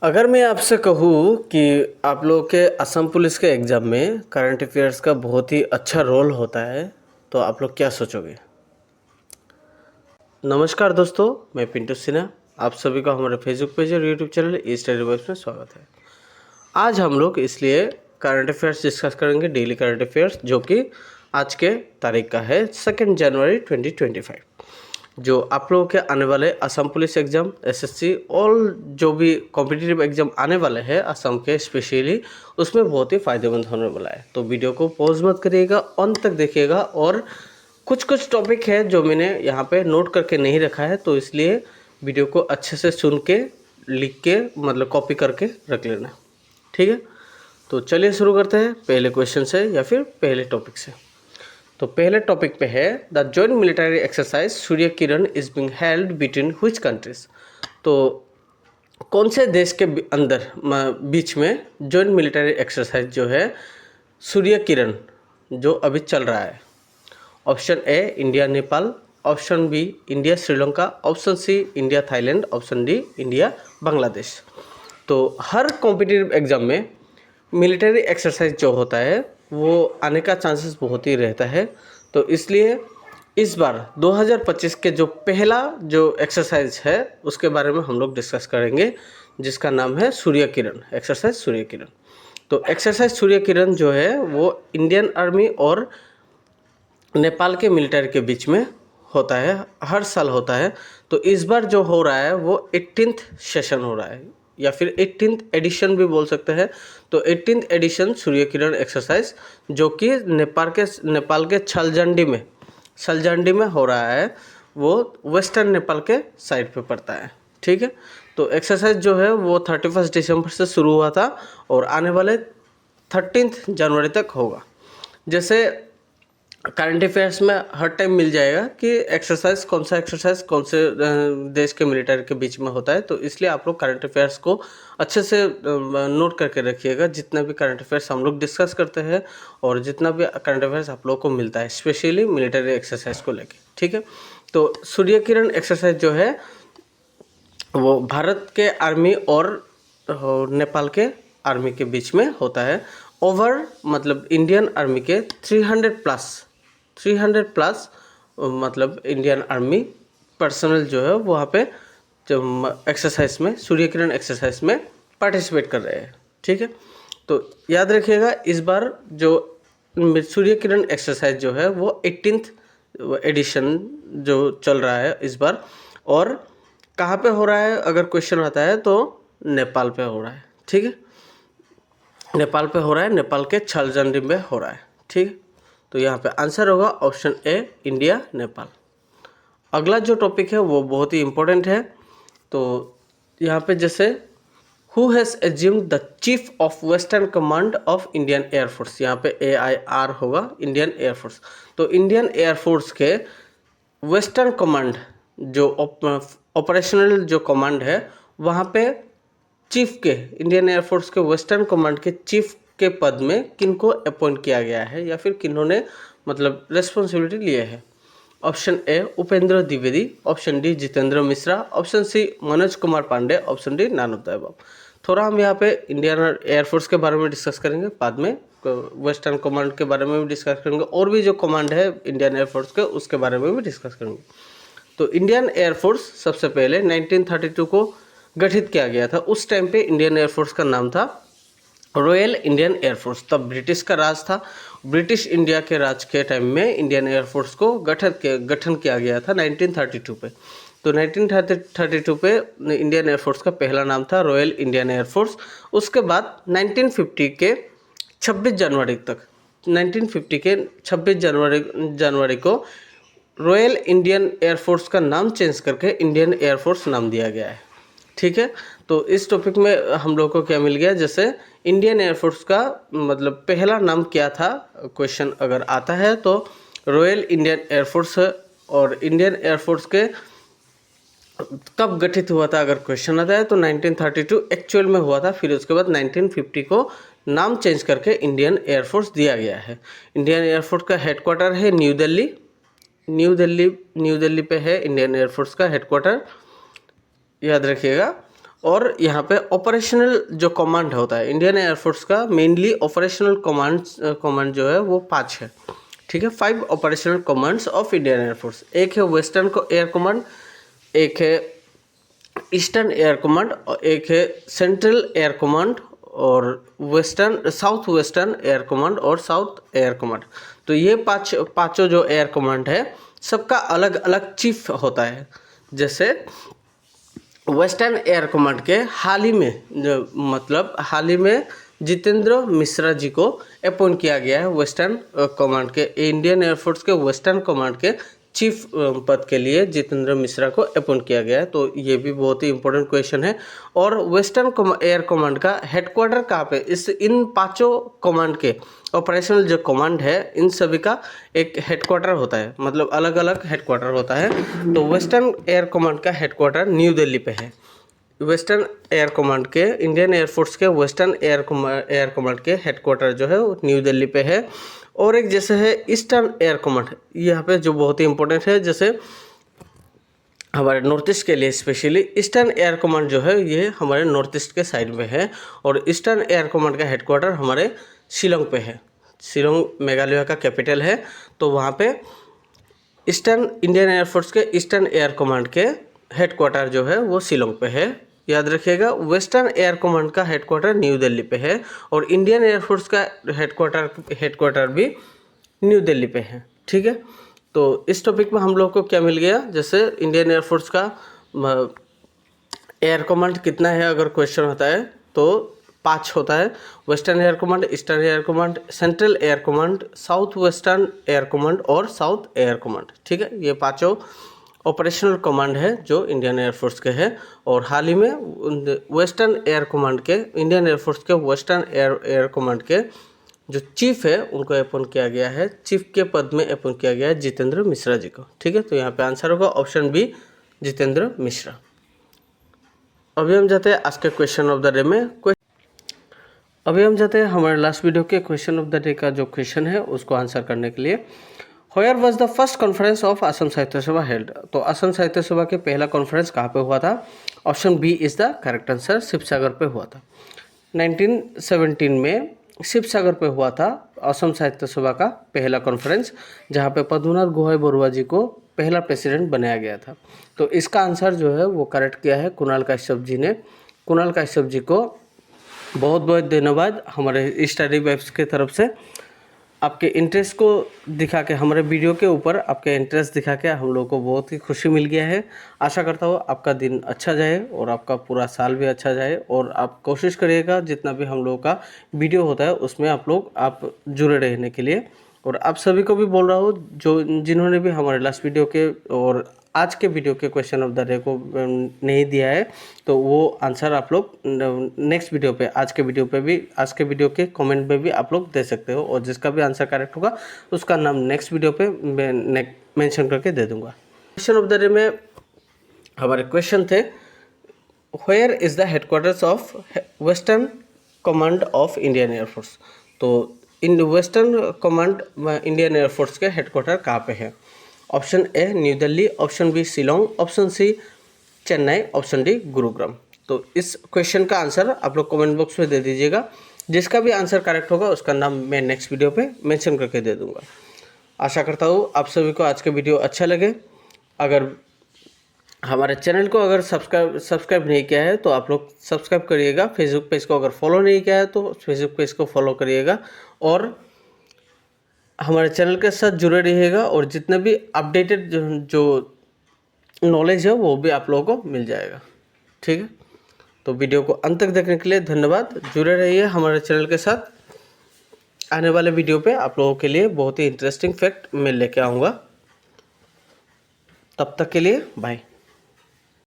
अगर मैं आपसे कहूँ कि आप लोगों के असम पुलिस के एग्ज़ाम में करंट अफेयर्स का बहुत ही अच्छा रोल होता है, तो आप लोग क्या सोचोगे? नमस्कार दोस्तों, मैं पिंटू सिन्हा। आप सभी का हमारे फेसबुक पेज और यूट्यूब चैनल ई स्टडी वाइब्स में स्वागत है। आज हम लोग इसलिए करंट अफेयर्स डिस्कस करेंगे, डेली करंट अफेयर्स, जो कि आज के तारीख का है 2 जनवरी 2025। जो आप लोगों के आने वाले असम पुलिस एग्ज़ाम, एसएससी और जो भी कॉम्पिटिटिव एग्ज़ाम आने वाले हैं असम के स्पेशली, उसमें बहुत ही फ़ायदेमंद होने वाला है। तो वीडियो को पॉज मत करिएगा, अंत तक देखिएगा। और कुछ टॉपिक है जो मैंने यहाँ पे नोट करके नहीं रखा है, तो इसलिए वीडियो को अच्छे से सुन के, लिख के, मतलब कॉपी करके रख लेना, ठीक है। तो चलिए शुरू करते हैं पहले क्वेश्चन से या फिर पहले टॉपिक से। तो पहले टॉपिक पे है the joint military exercise Surya Kiran is being held between which countries. तो कौन से देश के अंदर बीच में जॉइंट मिलिट्री एक्सरसाइज जो है सूर्य किरण जो अभी चल रहा है? Option A India Nepal, option B India Sri Lanka, option C India Thailand, option D India Bangladesh. तो हर कॉम्पिटिटिव एग्ज़ाम में मिलिट्री एक्सरसाइज जो होता है वो आने का चांसेस बहुत ही रहता है। तो इसलिए इस बार 2025 के जो पहला जो एक्सरसाइज है उसके बारे में हम लोग डिस्कस करेंगे, जिसका नाम है सूर्य किरण, एक्सरसाइज सूर्य किरण। तो एक्सरसाइज सूर्य किरण जो है वो इंडियन आर्मी और नेपाल के मिलिट्री के बीच में होता है, हर साल होता है। तो इस बार जो हो रहा है वो 18th सेशन हो रहा है या फिर 18th एडिशन भी बोल सकते हैं। तो 18th addition Surya Kiran exercise जो कि नेपाल के छलजंडी में हो रहा है, वो वेस्टर्न नेपाल के साइड पे पड़ता है, ठीक है। तो एक्सरसाइज जो है वो 31 दिसंबर से शुरू हुआ था और आने वाले 13 जनवरी तक होगा। जैसे करंट अफेयर्स में हर टाइम मिल जाएगा कि एक्सरसाइज कौन से देश के मिलिट्री के बीच में होता है, तो इसलिए आप लोग करंट अफेयर्स को अच्छे से नोट करके रखिएगा। जितना भी करंट अफेयर्स हम लोग डिस्कस करते हैं और जितना भी करंट अफेयर्स आप लोगों को मिलता है स्पेशली मिलिट्री एक्सरसाइज को लेके, ठीक है। तो सूर्य किरण एक्सरसाइज जो है वो भारत के आर्मी और नेपाल के आर्मी के बीच में होता है। ओवर मतलब इंडियन आर्मी के 300 प्लस मतलब इंडियन आर्मी पर्सनल जो है वहाँ पे जो एक्सरसाइज में, सूर्य किरण एक्सरसाइज में पार्टिसिपेट कर रहे हैं, ठीक है। तो याद रखिएगा इस बार जो सूर्य किरण एक्सरसाइज जो है वो 18th एडिशन जो चल रहा है इस बार। और कहाँ पे हो रहा है अगर क्वेश्चन आता है तो नेपाल पे हो रहा है, ठीक है। नेपाल पे हो रहा है, नेपाल के छलजंडी में हो रहा है, ठीक है। तो यहाँ पे आंसर होगा ऑप्शन ए इंडिया नेपाल। अगला जो टॉपिक है वो बहुत ही इम्पोर्टेंट है। तो यहाँ पे जैसे who has assumed the chief of western command of Indian air force, यहाँ पे AIR होगा, इंडियन एयरफोर्स। तो इंडियन एयरफोर्स के वेस्टर्न कमांड जो ऑपरेशनल जो कमांड है वहाँ पे चीफ के, इंडियन एयरफोर्स के वेस्टर्न कमांड के चीफ के पद में किनको अपॉइंट किया गया है या फिर किन्होंने मतलब रिस्पॉन्सिबिलिटी लिए है? Option A Upendra Dwivedi, option D Jitendra Mishra, option C Manoj Kumar Pandey, option D none of the above. थोड़ा हम यहाँ पे इंडियन एयरफोर्स के बारे में डिस्कस करेंगे, बाद में वेस्टर्न कमांड के बारे में भी डिस्कस करेंगे और भी जो कमांड है इंडियन एयरफोर्स के उसके बारे में भी डिस्कस करेंगे। तो इंडियन एयरफोर्स सबसे पहले 1932 को गठित किया गया था। उस टाइम पे इंडियन एयरफोर्स का नाम था रॉयल इंडियन एयरफोर्स। तब ब्रिटिश का राज था, ब्रिटिश इंडिया के राज के टाइम में इंडियन एयरफोर्स को गठन किया गया था 1932 पे। तो 1932 पे इंडियन एयरफोर्स का पहला नाम था रॉयल इंडियन एयरफोर्स। उसके बाद 1950 के 26 जनवरी तक, 1950 के 26 जनवरी को रॉयल इंडियन एयरफोर्स का नाम चेंज करके इंडियन एयरफोर्स नाम दिया गया है, ठीक है। तो इस टॉपिक में हम लोग को क्या मिल गया, जैसे इंडियन एयरफोर्स का मतलब पहला नाम क्या था, क्वेश्चन अगर आता है तो रॉयल इंडियन एयरफोर्स है। और इंडियन एयरफोर्स के कब गठित हुआ था अगर क्वेश्चन आता है तो 1932 एक्चुअल में हुआ था। फिर उसके बाद 1950 को नाम चेंज करके इंडियन एयरफोर्स दिया गया है। इंडियन एयरफोर्स का हेडक्वार्टर है न्यू दिल्ली पे है इंडियन एयरफोर्स का हेडक्वार्टर, याद रखिएगा। और यहाँ पे ऑपरेशनल जो कमांड होता है इंडियन एयरफोर्स का, मेनली ऑपरेशनल कमांड जो है वो 5 है, ठीक है। 5 operational commands of Indian air force. एक है वेस्टर्न एयर कमांड, एक है ईस्टर्न एयर कमांड, और एक है सेंट्रल एयर कमांड, और साउथ वेस्टर्न एयर कमांड और साउथ एयर कमांड। तो ये पांचों जो एयर कमांड है सबका अलग अलग चीफ होता है। जैसे वेस्टर्न एयर कमांड के हाल ही में जितेंद्र मिश्रा जी को अपॉइंट किया गया है वेस्टर्न कमांड के, इंडियन एयरफोर्स के वेस्टर्न कमांड के चीफ पद के लिए जितेंद्र मिश्रा को अपॉइंट किया गया है। तो ये भी बहुत ही इंपॉर्टेंट क्वेश्चन है। और वेस्टर्न एयर कमांड का हेडक्वार्टर कहाँ पे, इन पांचों कमांड के ऑपरेशनल जो कमांड है इन सभी का एक हेडक्वार्टर होता है, मतलब अलग अलग हेडक्वार्टर होता है। तो वेस्टर्न एयर कमांड का हेडक्वार्टर न्यू दिल्ली पे है। वेस्टर्न एयर कमांड के, इंडियन एयरफोर्स के वेस्टर्न एयर कमांड के हेडक्वार्टर जो है वो न्यू दिल्ली पे है। और एक जैसे है ईस्टर्न एयर कमांड, यहाँ पे जो बहुत ही इंपॉर्टेंट है, जैसे हमारे नॉर्थ ईस्ट के लिए स्पेशली ईस्टर्न एयर कमांड जो है ये हमारे नॉर्थ ईस्ट के साइड में है। और ईस्टर्न एयर कमांड का हेडक्वार्टर हमारे शिलोंग पे है। शिलोंग मेघालय का कैपिटल है। तो वहाँ पे इंडियन एयरफोर्स के ईस्टर्न एयर कमांड के हेडक्वार्टर जो है वो शिलोंग पे है। याद रखिएगा, वेस्टर्न एयर कमांड का हेडक्वार्टर न्यू दिल्ली पे है और इंडियन एयरफोर्स का हेडक्वार्टर भी न्यू दिल्ली पे है, ठीक है। तो इस टॉपिक में हम लोग को क्या मिल गया, जैसे इंडियन एयरफोर्स का एयर कमांड कितना है अगर क्वेश्चन होता है तो 5 होता है। Western air command, eastern air command, central air command, south western air command और साउथ एयर कमांड, ठीक है। ये पाँचों ऑपरेशनल कमांड है जो इंडियन एयरफोर्स के हैं। और हाल ही में वेस्टर्न एयर कमांड के, इंडियन एयरफोर्स के वेस्टर्न एयर कमांड के जो चीफ है उनको अपॉइंट किया गया है, चीफ के पद में अपॉइंट किया गया है जितेंद्र मिश्रा जी को, ठीक है। तो यहाँ पे आंसर होगा ऑप्शन बी, जितेंद्र मिश्रा। अभी हम जाते हैं आज के क्वेश्चन ऑफ द डे में। अभी हम जाते हैं हमारे लास्ट वीडियो के क्वेश्चन ऑफ द डे का जो क्वेश्चन है उसको आंसर करने के लिए। Where was the first conference of Assam साहित्य सभा held? तो असम साहित्य सभा के पहला कॉन्फ्रेंस कहाँ पे हुआ था? Option B is the correct answer, Sivasagar पे हुआ था। 1917 में शिवसागर पे हुआ था असम साहित्य सभा का पहला कॉन्फ्रेंस, जहाँ पे पद्मनाथ गोहाई बरुआ जी को पहला प्रेसिडेंट बनाया गया था। तो इसका आंसर जो है वो करेक्ट किया है कुणाल कश्यप जी ने। कुणाल कश्यप जी को बहुत बहुत धन्यवाद हमारे स्टडी वेब्स की तरफ से। आपके इंटरेस्ट को दिखा के, हमारे वीडियो के ऊपर आपके इंटरेस्ट दिखा के हम लोगों को बहुत ही खुशी मिल गया है। आशा करता हूँ आपका दिन अच्छा जाए और आपका पूरा साल भी अच्छा जाए। और आप कोशिश करिएगा जितना भी हम लोगों का वीडियो होता है उसमें आप जुड़े रहने के लिए। और आप सभी को भी बोल रहा हूँ जिन्होंने भी हमारे लास्ट वीडियो के और आज के वीडियो के क्वेश्चन ऑफ द डे को नहीं दिया है तो वो आंसर आप लोग नेक्स्ट वीडियो पे, आज के वीडियो के कमेंट में भी आप लोग दे सकते हो। और जिसका भी आंसर करेक्ट होगा उसका नाम नेक्स्ट वीडियो पे मैं मेंशन करके दे दूंगा। क्वेश्चन ऑफ द डे में हमारे क्वेश्चन थे, where is the headquarters of western command of Indian air force? तो इन वेस्टर्न कमांड इंडियन एयरफोर्स के हेडक्वार्टर कहाँ पे है? Option A New Delhi, option B Shillong, option C Chennai, option D Gurugram. तो इस क्वेश्चन का आंसर आप लोग कमेंट बॉक्स में दे दीजिएगा। जिसका भी आंसर करेक्ट होगा उसका नाम मैं नेक्स्ट वीडियो पे मेंशन करके दे दूंगा। आशा करता हूँ आप सभी को आज के वीडियो अच्छा लगे। अगर हमारे चैनल को अगर सब्सक्राइब नहीं किया है तो आप लोग सब्सक्राइब करिएगा। फेसबुक पेज को अगर फॉलो नहीं किया है तो फेसबुक पेज को फॉलो करिएगा और हमारे चैनल के साथ जुड़े रहिएगा। और जितने भी अपडेटेड जो नॉलेज है वो भी आप लोगों को मिल जाएगा, ठीक है। तो वीडियो को अंत तक देखने के लिए धन्यवाद। जुड़े रहिए हमारे चैनल के साथ। आने वाले वीडियो पे आप लोगों के लिए बहुत ही इंटरेस्टिंग फैक्ट मैं लेके आऊँगा। तब तक के लिए बाय।